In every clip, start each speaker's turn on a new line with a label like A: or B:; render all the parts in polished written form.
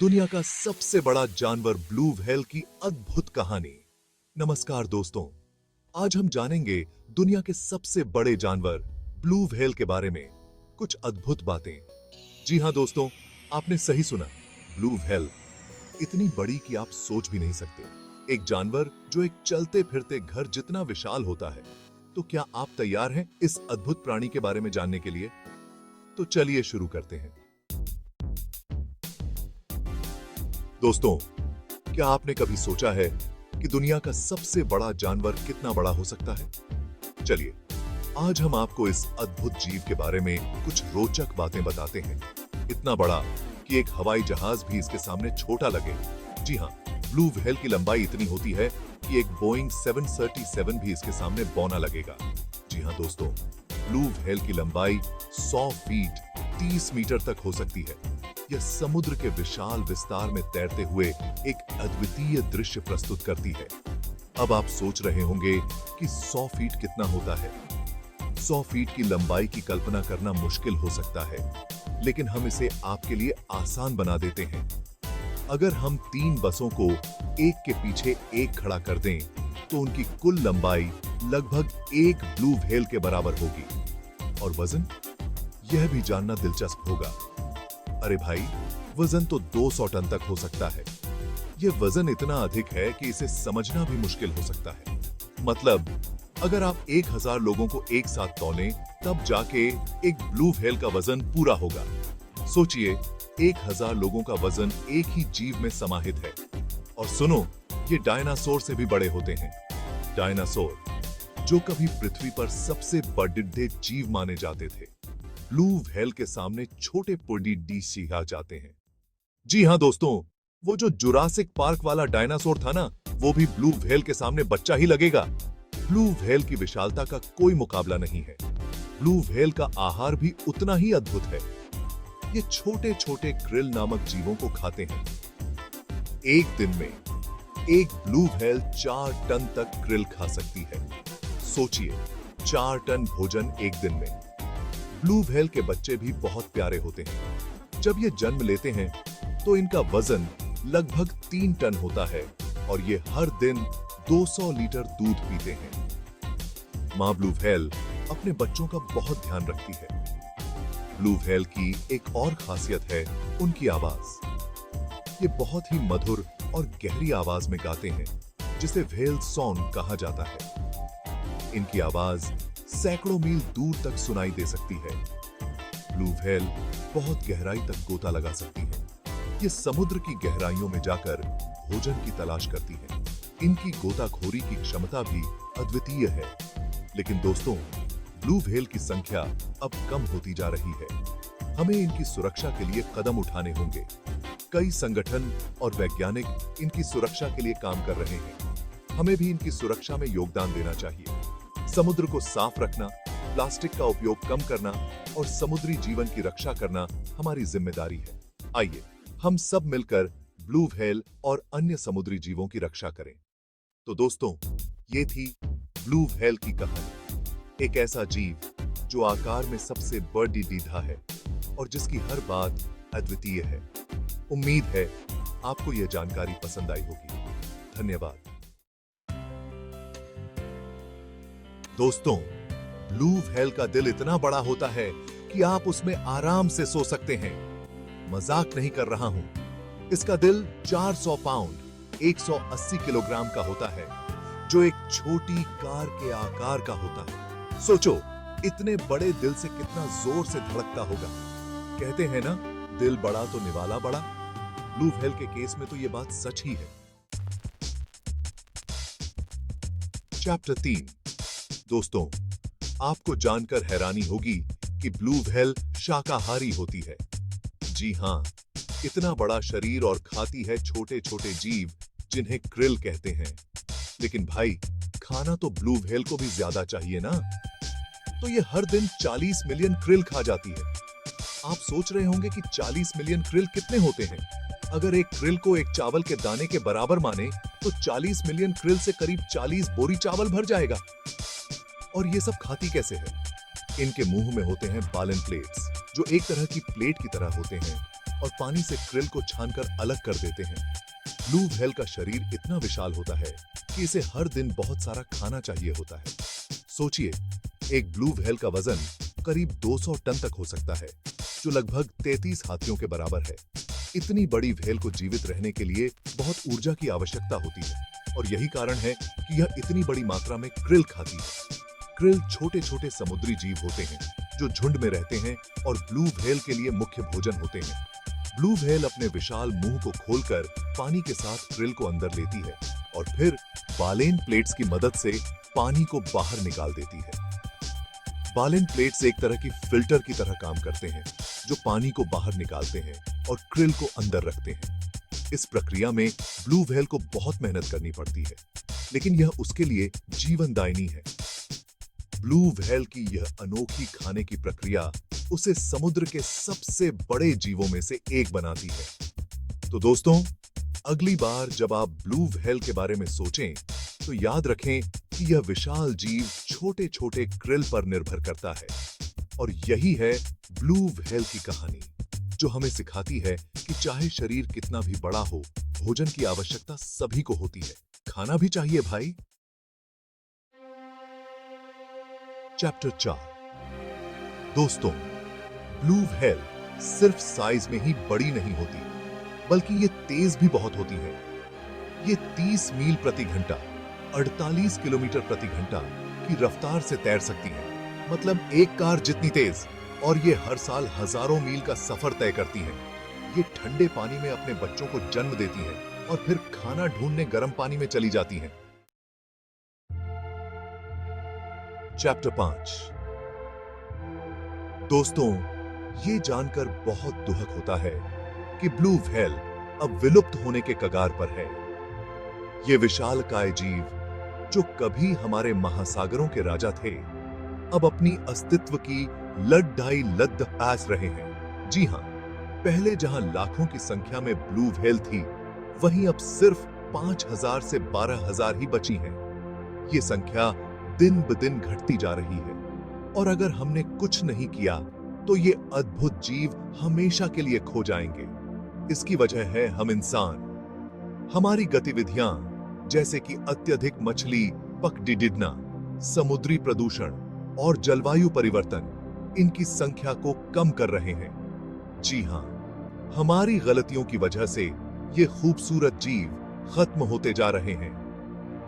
A: दुनिया का सबसे बड़ा जानवर ब्लू व्हेल की अद्भुत कहानी। नमस्कार दोस्तों, आज हम जानेंगे दुनिया के सबसे बड़े जानवर ब्लू व्हेल के बारे में कुछ अद्भुत बातें। जी हां दोस्तों, आपने सही सुना, ब्लू व्हेल इतनी बड़ी कि आप सोच भी नहीं सकते। एक जानवर जो एक चलते फिरते घर जितना विशाल होता है। तो क्या आप तैयार हैं इस अद्भुत प्राणी के बारे में जानने के लिए? तो चलिए शुरू करते हैं। दोस्तों, क्या आपने कभी सोचा है कि दुनिया का सबसे बड़ा जानवर कितना बड़ा हो सकता है? चलिए, आज हम आपको इस अद्भुत जीव के बारे में कुछ रोचक बातें बताते हैं। इतना बड़ा कि एक हवाई जहाज भी इसके सामने छोटा लगे। जी हां, ब्लू व्हेल की लंबाई इतनी होती है कि एक बोइंग 737 भी इसके सामने बौना लगेगा। जी हां दोस्तों, ब्लू व्हेल की लंबाई 100 फीट 30 मीटर तक हो सकती है। यह समुद्र के विशाल विस्तार में तैरते हुए एक अद्वितीय दृश्य प्रस्तुत करती है। अब आप सोच रहे होंगे कि 100 फीट कितना होता है। 100 फीट की लंबाई की कल्पना करना मुश्किल हो सकता है, लेकिन हम इसे आपके लिए आसान बना देते हैं। अगर हम 3 बसों को एक के पीछे एक खड़ा कर दें, तो उनकी कुल लंबाई लगभग एक ब्लू व्हेल के बराबर होगी। और वजन, यह भी जानना दिलचस्प होगा। अरे भाई, वजन तो 200 टन तक हो सकता है। यह वजन इतना अधिक है कि इसे समझना भी मुश्किल हो सकता है। मतलब, अगर आप 1000 लोगों को एक साथ तौलें, तब जाके एक ब्लू व्हेल का वजन पूरा होगा। सोचिए, 1000 लोगों का वजन एक ही जीव में समाहित है। और सुनो, ये डायनासोर से भी बड़े होते हैं। डायनासोर, जो कभी पृथ्वी पर सबसे बड़े जीव माने जाते थे, ब्लू व्हेल के सामने छोटे पुर्डी सिहा जाते हैं। जी हां दोस्तों, वो जो जुरासिक पार्क वाला डायनासोर था ना, वो भी ब्लू व्हेल के सामने बच्चा ही लगेगा। ब्लू व्हेल की विशालता का कोई मुकाबला नहीं है। ब्लू व्हेल का आहार भी उतना ही अद्भुत है। ये छोटे छोटे क्रिल नामक जीवों को खाते हैं। एक दिन में एक ब्लू व्हेल 4 टन तक क्रिल खा सकती है। सोचिए, 4 टन भोजन एक दिन में। ब्लू व्हेल के बच्चे भी बहुत प्यारे होते हैं। जब ये जन्म लेते हैं, तो इनका वजन लगभग 3 टन होता है और ये हर दिन 200 लीटर दूध पीते हैं। मां ब्लू व्हेल अपने बच्चों का बहुत ध्यान रखती है। ब्लू व्हेल की एक और खासियत है उनकी आवाज। ये बहुत ही मधुर और गहरी आवाज में गाते हैं, जिसे व्हेल सॉन्ग कहा जाता है। इनकी आवाज सैकड़ों मील दूर तक सुनाई दे सकती है। ब्लू व्हेल बहुत गहराई तक गोता लगा सकती है। ये समुद्र की गहराइयों में जाकर भोजन की तलाश करती है। इनकी गोताखोरी की क्षमता भी अद्वितीय है। लेकिन दोस्तों, ब्लू व्हेल की संख्या अब कम होती जा रही है। हमें इनकी सुरक्षा के लिए कदम उठाने होंगे। कई संगठन और वैज्ञानिक इनकी सुरक्षा के लिए काम कर रहे हैं। हमें भी इनकी सुरक्षा में योगदान देना चाहिए। समुद्र को साफ रखना, प्लास्टिक का उपयोग कम करना और समुद्री जीवन की रक्षा करना हमारी जिम्मेदारी है। आइए, हम सब मिलकर ब्लू व्हेल और अन्य समुद्री जीवों की रक्षा करें। तो दोस्तों, ये थी ब्लू व्हेल की कहानी। एक ऐसा जीव जो आकार में सबसे बड़ी दीधा है और जिसकी हर बात अद्वितीय है। उम्मीद है आपको यह जानकारी पसंद आई होगी। धन्यवाद। दोस्तों, ब्लू व्हेल का दिल इतना बड़ा होता है कि आप उसमें आराम से सो सकते हैं। मजाक नहीं कर रहा हूं। इसका दिल 400 पाउंड 180 किलोग्राम का होता है, जो एक छोटी कार के आकार का होता है। सोचो, इतने बड़े दिल से कितना जोर से धड़कता होगा। कहते हैं ना, दिल बड़ा तो निवाला बड़ा। ब्लू व्हेल के केस में तो यह बात सच ही है। चैप्टर 3। दोस्तों, आपको जानकर हैरानी होगी कि ब्लू व्हेल शाकाहारी होती है। जी हां, इतना बड़ा शरीर और खाती है छोटे छोटे जीव जिन्हें क्रिल कहते हैं। लेकिन भाई, खाना तो ब्लू व्हेल को भी ज्यादा चाहिए ना। तो ये हर दिन 40 मिलियन क्रिल खा जाती है। आप सोच रहे होंगे कि 40 मिलियन क्रिल कितने होते हैं। अगर एक क्रिल को एक चावल के दाने के बराबर माने, तो 40 मिलियन क्रिल से करीब 40 बोरी चावल भर जाएगा। और ये सब खाती कैसे है? इनके मुंह में होते हैं बालन प्लेट्स, जो एक तरह की प्लेट की तरह होते हैं। और पानी से krill को छानकर अलग कर देते हैं। ब्लू व्हेल का शरीर इतना विशाल होता है कि इसे हर दिन बहुत सारा खाना चाहिए होता है। सोचिए, एक ब्लू व्हेल का वजन करीब 200 टन तक हो सकता है, जो लगभग 33 हाथियों के बराबर है। इतनी बड़ी व्हेल को जीवित रहने के लिए बहुत ऊर्जा की आवश्यकता होती है और यही कारण है कि यह इतनी बड़ी मात्रा में krill खाती है। krill छोटे छोटे समुद्री जीव होते हैं जो झुंड में रहते हैं और ब्लू व्हेल के लिए मुख्य भोजन होते हैं। ब्लू व्हेल अपने विशाल मुंह को खोलकर पानी के साथ krill को अंदर लेती है और फिर बालेन प्लेट्स की मदद से पानी को बाहर निकाल देती है। बालेन प्लेट्स एक तरह की फिल्टर की तरह काम करते हैं जो पानी को बाहर निकालते हैं और krill को अंदर रखते हैं। इस प्रक्रिया में ब्लू व्हेल को बहुत मेहनत करनी पड़ती है, लेकिन यह उसके लिए जीवनदायिनी है। ब्लू व्हेल की यह अनोखी खाने की प्रक्रिया उसे समुद्र के सबसे बड़े जीवों में से एक बनाती है। तो दोस्तों, अगली बार जब आप ब्लू व्हेल के बारे में सोचें तो याद रखें कि यह विशाल जीव छोटे छोटे krill पर निर्भर करता है और यही है ब्लू व्हेल की कहानी, जो हमें सिखाती है कि चाहे शरीर कितना भी बड़ा हो, भोजन की आवश्यकता सभी को होती है। खाना भी चाहिए भाई। चैप्टर 4। दोस्तों, ब्लू व्हेल सिर्फ साइज में ही बड़ी नहीं होती, बल्कि ये तेज भी बहुत होती है। ये 30 मील प्रति घंटा 48 किलोमीटर प्रति घंटा की रफ्तार से तैर सकती है, मतलब एक कार जितनी तेज। और ये हर साल हजारों मील का सफर तय करती हैं। ये ठंडे पानी में अपने बच्चों को जन्म देती हैं और फिर खाना ढूंढने गर्म पानी में चली जाती हैं। चैप्टर 5। दोस्तों, ये जानकर बहुत दुखद होता है कि ब्लू व्हेल अब विलुप्त होने के कगार पर है। ये विशालकाय जीव, जो कभी हमारे महासागरों के राजा थे, अब अपनी अस्तित्व की लड्ढाई लद्द पास रहे हैं। जी हां, पहले जहां लाखों की संख्या में ब्लू व्हेल थी, वहीं अब सिर्फ 5000 से 12000 ही बची हैं। ये संख्या दिन ब दिन घटती जा रही है और अगर हमने कुछ नहीं किया तो ये अद्भुत जीव हमेशा के लिए खो जाएंगे। इसकी वजह है हम इंसान। हमारी गतिविधियां, जैसे कि अत्यधिक मछली पकड़ना, समुद्री प्रदूषण और जलवायु परिवर्तन, इनकी संख्या को कम कर रहे हैं। जी हां, हमारी गलतियों की वजह से ये खूबसूरत जीव खत्म होते जा रहे हैं।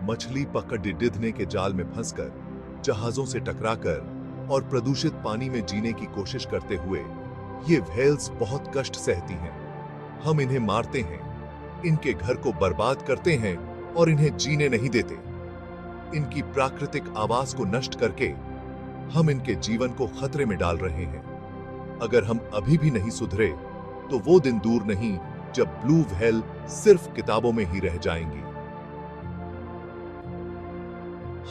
A: मछली पकड़ने के जाल में फंसकर, जहाजों से टकराकर और प्रदूषित पानी में जीने की कोशिश करते हुए ये व्हेल्स बहुत कष्ट सहती हैं। हम इन्हें मारते हैं, इनके घर को बर्बाद करते हैं और इन्हें जीने नहीं देते। इनकी प्राकृतिक आवास को नष्ट करके हम इनके जीवन को खतरे में डाल रहे हैं। अगर हम अभी भी नहीं सुधरे तो वो दिन दूर नहीं जब ब्लू व्हेल सिर्फ किताबों में ही रह जाएंगी।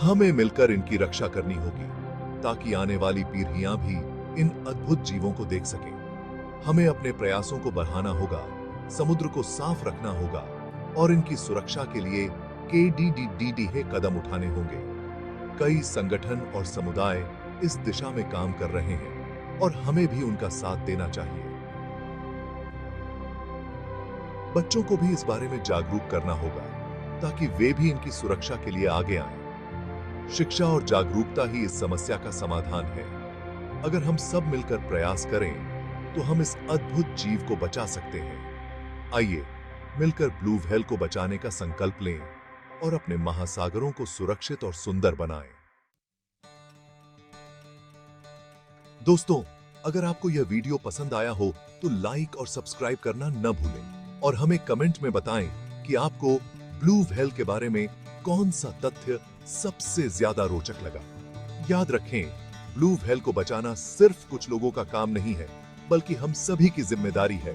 A: हमें मिलकर इनकी रक्षा करनी होगी ताकि आने वाली पीढ़ियां भी इन अद्भुत जीवों को देख सकें। हमें अपने प्रयासों को बढ़ाना होगा, समुद्र को साफ रखना होगा और इनकी सुरक्षा के लिए KDDDD कदम उठाने होंगे। कई संगठन और समुदाय इस दिशा में काम कर रहे हैं और हमें भी उनका साथ देना चाहिए। बच्चों को भी इस बारे में जागरूक करना होगा ताकि वे भी इनकी सुरक्षा के लिए आगे आएं। शिक्षा और जागरूकता ही इस समस्या का समाधान है। अगर हम सब मिलकर प्रयास करें तो हम इस अद्भुत जीव को बचा सकते हैं। आइए मिलकर ब्लू व्हेल को बचाने का संकल्प लें और अपने महासागरों को सुरक्षित और सुंदर बनाएं। दोस्तों, अगर आपको यह वीडियो पसंद आया हो तो लाइक और सब्सक्राइब करना न भूलें और हमें कमेंट में बताएं कि आपको ब्लू व्हेल के बारे में कौन सा तथ्य सबसे ज्यादा रोचक लगा। याद रखें, ब्लू व्हेल को बचाना सिर्फ कुछ लोगों का काम नहीं है, बल्कि हम सभी की जिम्मेदारी है।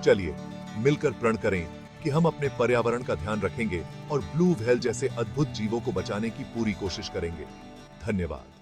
A: चलिए मिलकर प्रण करें कि हम अपने पर्यावरण का ध्यान रखेंगे और ब्लू व्हेल जैसे अद्भुत जीवों को बचाने की पूरी कोशिश करेंगे। धन्यवाद।